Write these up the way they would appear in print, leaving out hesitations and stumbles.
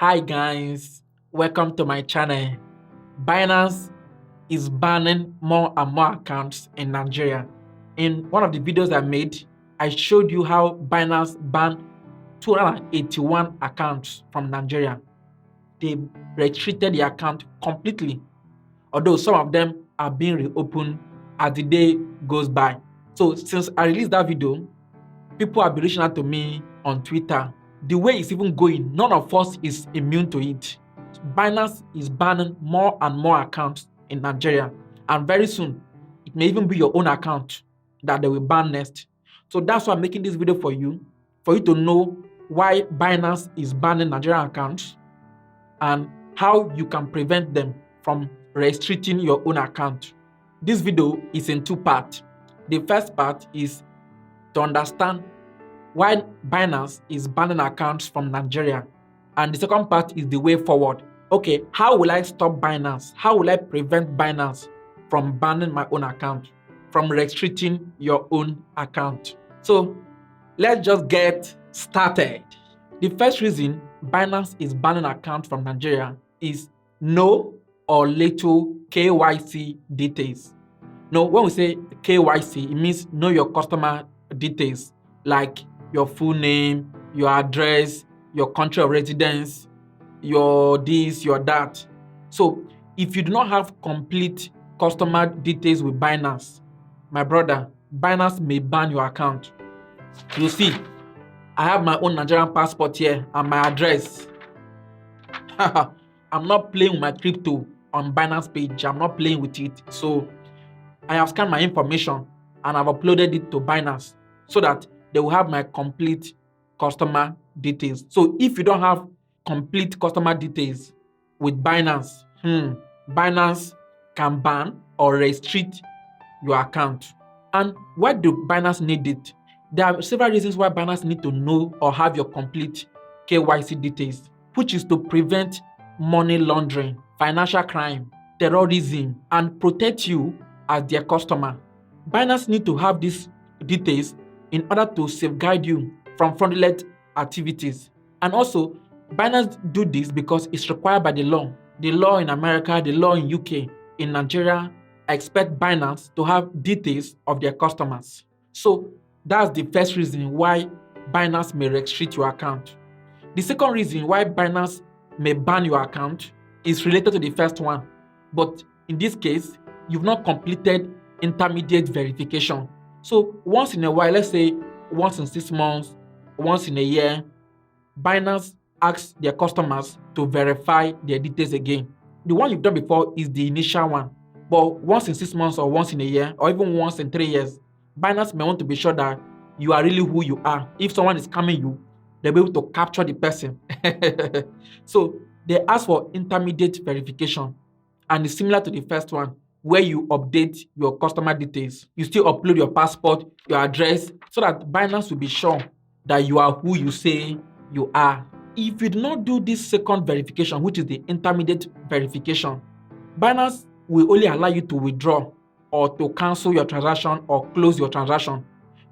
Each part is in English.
Hi guys, welcome to my channel. Binance is banning more and more accounts in Nigeria. In one of the videos I made, I showed you how Binance banned 281 accounts from Nigeria. They restricted the account completely, although some of them are being reopened as the day goes by. So since I released that video, people have been reaching out to me on Twitter. The way it's even going, none of us is immune to it. Binance is banning more and more accounts in Nigeria, and very soon it may even be your own account that they will ban next. So that's why I'm making this video for you to know why Binance is banning Nigerian accounts and how you can prevent them from restricting your own account. This video is in two parts. The first part is to understand why Binance is banning accounts from Nigeria. And the second part is the way forward. Okay, how will I stop Binance? How will I prevent Binance from banning my own account, from restricting your own account? So let's just get started. The first reason Binance is banning accounts from Nigeria is no or little KYC details. Now, when we say KYC, it means know your customer details, like your full name, your address, your country of residence, your this, your that. So if you do not have complete customer details with Binance, my brother, Binance may ban your account. You see, I have my own Nigerian passport here and my address. I'm not playing with my crypto on Binance page. I'm not playing with it. So I have scanned my information and I've uploaded it to Binance so that they will have my complete customer details. So if you don't have complete customer details with Binance, Binance can ban or restrict your account. And why do Binance need it? There are several reasons why Binance need to know or have your complete KYC details, which is to prevent money laundering, financial crime, terrorism, and protect you as their customer. Binance need to have these details in order to safeguard you from fraudulent activities. And also, Binance do this because it's required by the law. The law in America, the law in UK, in Nigeria, expect Binance to have details of their customers. So that's the first reason why Binance may restrict your account. The second reason why Binance may ban your account is related to the first one. But in this case, you've not completed intermediate verification. So once in a while, let's say once in 6 months, once in a year, Binance asks their customers to verify their details again. The one you've done before is the initial one. But once in 6 months or once in a year or even once in 3 years, Binance may want to be sure that you are really who you are. If someone is scamming you, they'll be able to capture the person. So they ask for intermediate verification, and it's similar to the first one, where you update your customer details. You still upload your passport, your address, so that Binance will be sure that you are who you say you are. If you do not do this second verification, which is the intermediate verification, Binance will only allow you to withdraw or to cancel your transaction or close your transaction,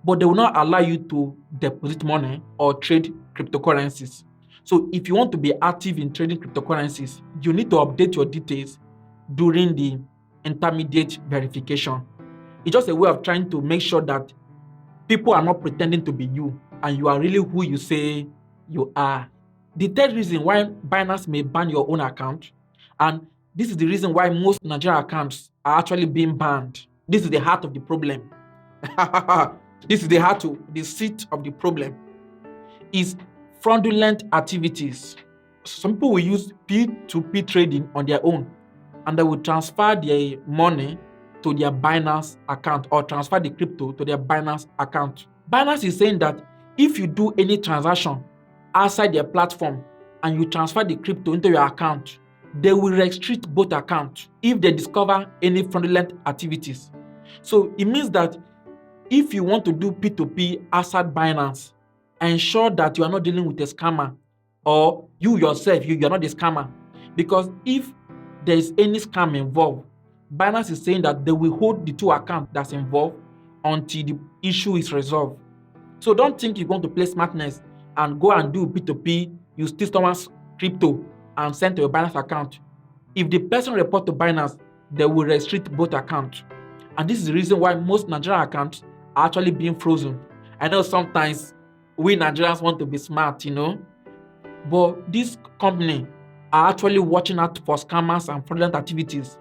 but they will not allow you to deposit money or trade cryptocurrencies. So if you want to be active in trading cryptocurrencies, you need to update your details during the intermediate verification. It's just a way of trying to make sure that people are not pretending to be you and you are really who you say you are. The third reason why Binance may ban your own account, and this is the reason why most Nigerian accounts are actually being banned. This is the heart of the problem. This is the seat of the problem, is fraudulent activities. Some people will use P2P trading on their own, and they will transfer their money to their Binance account or transfer the crypto to their Binance account. Binance is saying that if you do any transaction outside their platform and you transfer the crypto into your account, they will restrict both accounts if they discover any fraudulent activities. So it means that if you want to do P2P outside Binance, ensure that you are not dealing with a scammer, or you yourself, you are not the scammer. Because if there is any scam involved, Binance is saying that they will hold the two accounts that's involved until the issue is resolved. So don't think you're going to play smartness and go and do P2P, you steal someone's crypto and send to your Binance account, if the person report to Binance, they will restrict both accounts. And this is the reason why most Nigerian accounts are actually being frozen. I know sometimes we Nigerians want to be smart, but this company are actually watching out for scammers and fraudulent activities.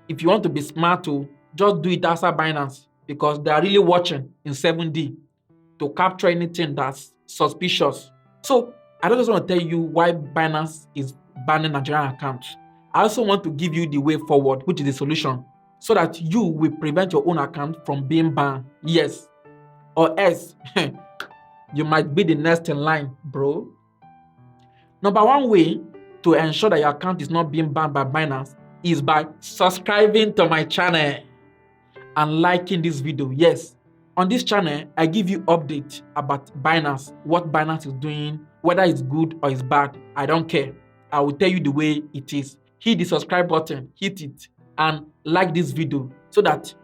If you want to be smart, just do it outside Binance, because they are really watching in 7D to capture anything that's suspicious. So I don't just want to tell you why Binance is banning Nigerian accounts. I also want to give you the way forward, which is the solution, so that you will prevent your own account from being banned. Yes, or else you might be the next in line, bro. Number one way to ensure that your account is not being banned by Binance is by subscribing to my channel and liking this video. Yes, on this channel, I give you updates about Binance, what Binance is doing, whether it's good or it's bad. I don't care. I will tell you the way it is. Hit the subscribe button, hit it, and like this video so that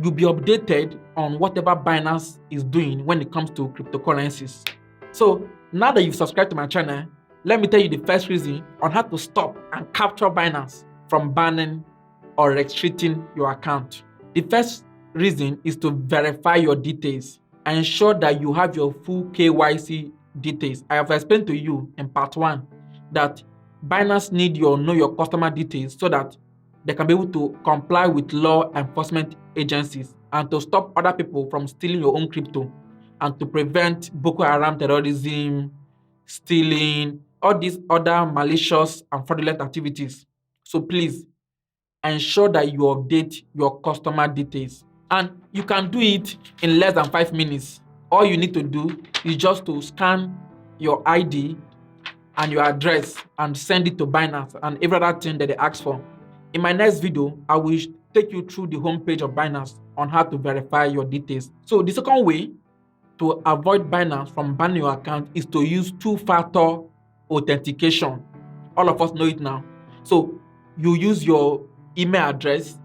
you'll be updated on whatever Binance is doing when it comes to cryptocurrencies. So now that you've subscribed to my channel, let me tell you the first reason on how to stop and capture Binance from banning or restricting your account. The first reason is to verify your details. Ensure that you have your full KYC details. I have explained to you in part 1 that Binance need your know your customer details so that they can be able to comply with law enforcement agencies and to stop other people from stealing your own crypto and to prevent Boko Haram terrorism, stealing, all these other malicious and fraudulent activities. So please ensure that you update your customer details. And you can do it in less than 5 minutes. All you need to do is just to scan your ID and your address and send it to Binance and every other thing that they ask for. In my next video, I will take you through the homepage of Binance on how to verify your details. So the second way to avoid Binance from banning your account is to use two-factor authentication. All of us know it now. So you use your email address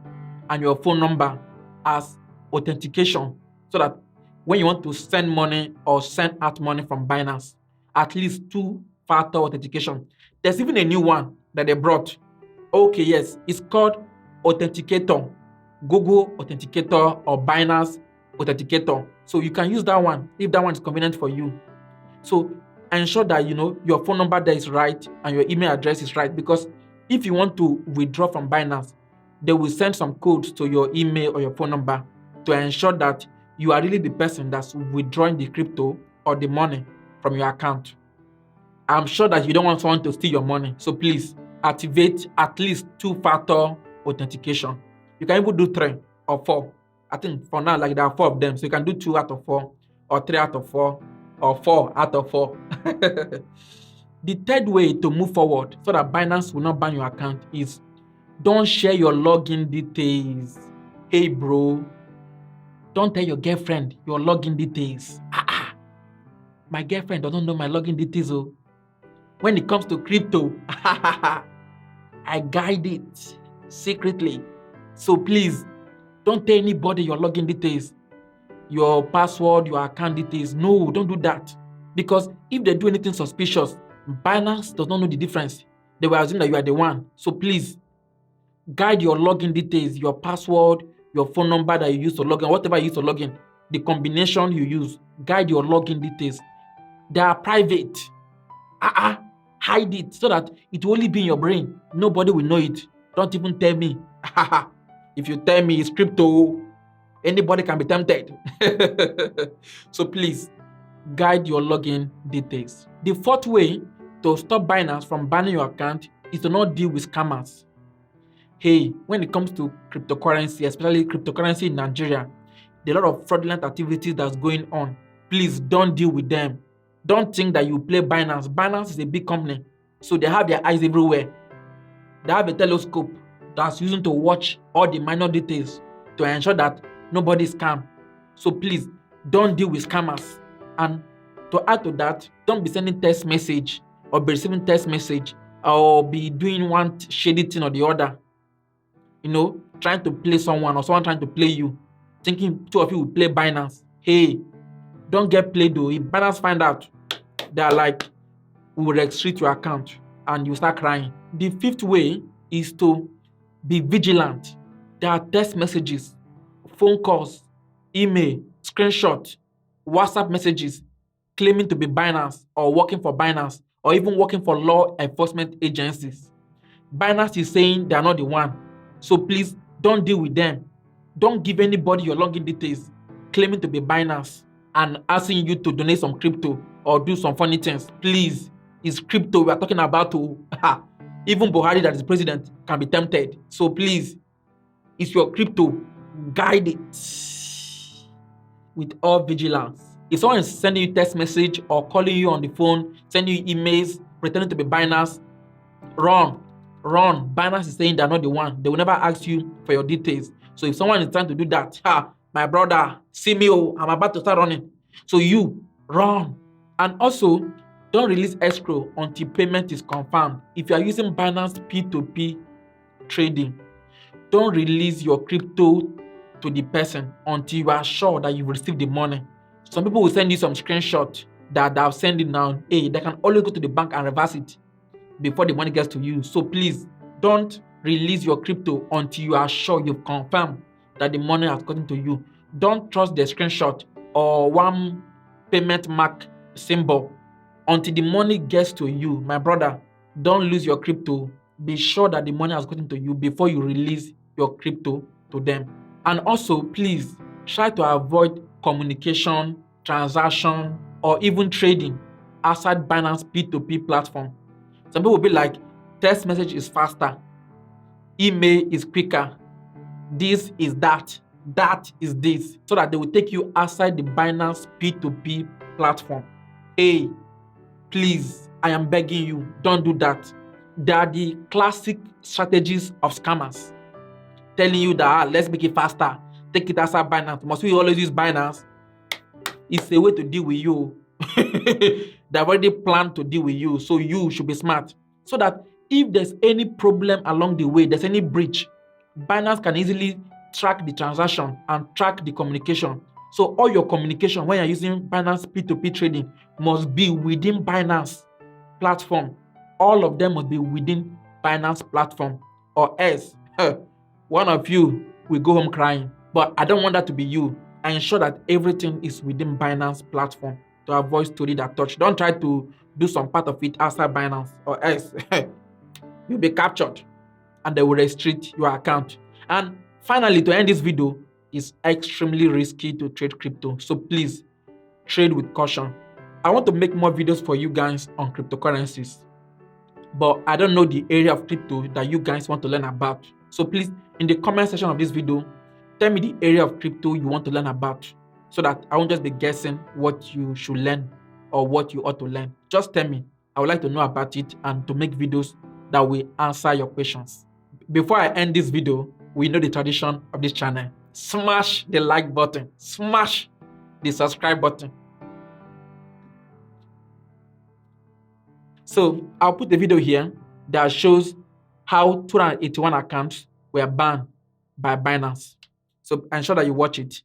and your phone number as authentication so that when you want to send money or send out money from Binance, at least two-factor authentication. There's even a new one that they brought. Okay, yes, it's called Authenticator, Google Authenticator or Binance Authenticator. So you can use that one if that one is convenient for you. So ensure that your phone number there is right and your email address is right, because if you want to withdraw from Binance, they will send some codes to your email or your phone number to ensure that you are really the person that's withdrawing the crypto or the money from your account. I'm sure that you don't want someone to steal your money, so please activate at least two-factor authentication. You can even do 3 or 4. I think for now, like there are 4 of them, so you can do 2 out of 4, or 3 out of 4, or 4 out of 4. The third way to move forward so that Binance will not ban your account is don't share your login details. Hey bro, don't tell your girlfriend your login details. My girlfriend doesn't know my login details. When it comes to crypto, I guide it secretly. So please, don't tell anybody your login details, your password, your account details. No, don't do that. Because if they do anything suspicious, Binance does not know the difference. They will assume that you are the one. So please, guide your login details, your password, your phone number that you use to log in, whatever you use to log in, the combination you use. Guide your login details. They are private. Hide it so that it will only be in your brain. Nobody will know it. Don't even tell me. If you tell me it's crypto, anybody can be tempted. So please, guide your login details. The fourth way to stop Binance from banning your account is to not deal with scammers. Hey, when it comes to cryptocurrency, especially cryptocurrency in Nigeria, there are a lot of fraudulent activities that's going on. Please don't deal with them. Don't think that you play Binance. Binance is a big company, so they have their eyes everywhere. They have a telescope that's using to watch all the minor details to ensure that nobody is scammed. So please, don't deal with scammers. And to add to that, don't be sending text message or be receiving text message or be doing one shady thing or the other. Trying to play someone or someone trying to play you, thinking 2 of you will play Binance. Hey, don't get played though. If Binance find out, they are like, we will restrict your account. and you start crying. The fifth way is to be vigilant. There are text messages, phone calls, email, screenshot, WhatsApp messages claiming to be Binance or working for Binance or even working for law enforcement agencies. Binance is saying they are not the one. So please don't deal with them. Don't give anybody your login details claiming to be Binance and asking you to donate some crypto or do some funny things. Please, it's crypto we are talking about. Even Buhari, that is president, can be tempted. So please, it's your crypto. Guide it with all vigilance. If someone is sending you text message or calling you on the phone, sending you emails, pretending to be Binance, run. Binance is saying they're not the one. They will never ask you for your details. So if someone is trying to do that, my brother, see me, I'm about to start running. So you run. And also, don't release escrow until payment is confirmed. If you are using Binance P2P trading, don't release your crypto to the person until you are sure that you've received the money. Some people will send you some screenshot that they've sent it now. Hey, they can always go to the bank and reverse it before the money gets to you. So please don't release your crypto until you are sure you've confirmed that the money has gotten to you. Don't trust the screenshot or one payment mark symbol until the money gets to you. My brother, don't lose your crypto. Be sure that the money has gotten to you before you release your crypto to them. And also, please try to avoid communication, transaction, or even trading outside Binance P2P platform. Some people will be like, text message is faster, email is quicker, this is that is this, so that they will take you outside the Binance P2P platform. Hey, please, I am begging you, don't do that. They are the classic strategies of scammers, telling you that let's make it faster, take it outside Binance. Must we always use Binance? It's a way to deal with you. They've already planned to deal with you, so you should be smart. So that if there's any problem along the way, there's any breach, Binance can easily track the transaction and track the communication. So all your communication when you're using Binance P2P trading must be within Binance platform. All of them must be within Binance platform, or else one of you will go home crying. But I don't want that to be you. I ensure that everything is within Binance platform to avoid story that touch. Don't try to do some part of it outside Binance, or else you'll be captured and they will restrict your account. And finally, to end this video, it's extremely risky to trade crypto. So please trade with caution. I want to make more videos for you guys on cryptocurrencies, but I don't know the area of crypto that you guys want to learn about. So please, in the comment section of this video, tell me the area of crypto you want to learn about, so that I won't just be guessing what you should learn or what you ought to learn. Just tell me. I would like to know about it and to make videos that will answer your questions. Before I end this video, we know the tradition of this channel. Smash the like button. Smash the subscribe button. So I'll put the video here that shows how 281 accounts were banned by Binance. So ensure that you watch it.